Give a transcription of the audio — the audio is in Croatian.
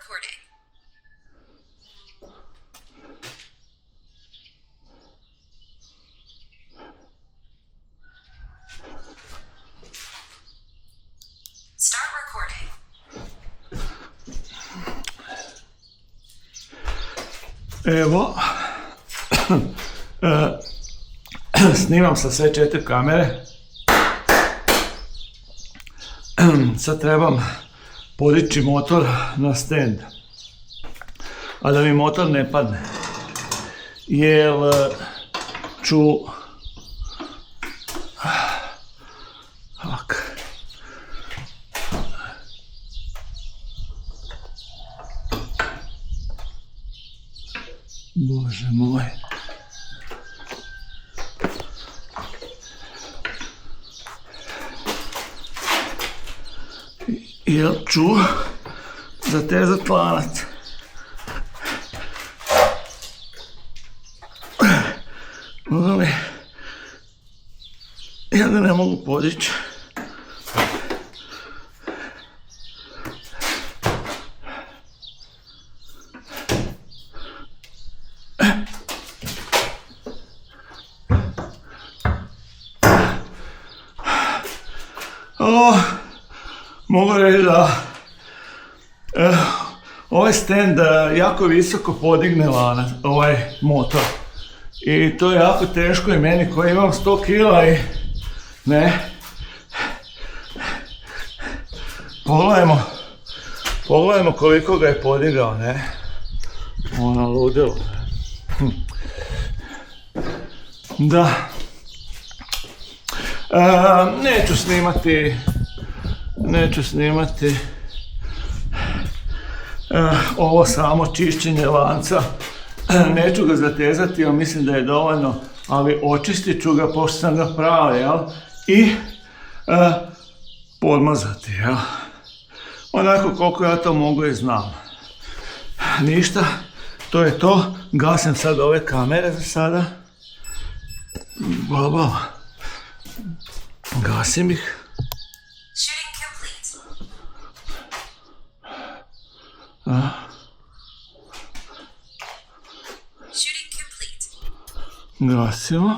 recording. Start recording. Evo, snimam sa sve 4 kamere. Sad trebam podići motor na stand, a da mi motor ne padne, jer ću Bože moj. Jel ću zatezat lanac. Ali ja ga ne mogu podići. Mogu reći da ovaj stand jako visoko podigne lanac, ovaj motor. I to je jako teško i meni koji imam 100 kila i ne. Pogledajmo koliko ga je podigao, ne. Ono ludilo. Da. Neću snimati ovo samo čišćenje lanca. Neću ga zatezati, jer mislim da je dovoljno, ali očistit ću ga pošto sam ga prao, jel? I podmazati, jel? Onako koliko ja to mogu i znam. Ništa, to je to. Gasim sad ove kamere za sada. Baba. Gasim ih. Shooting complete. Gasimo.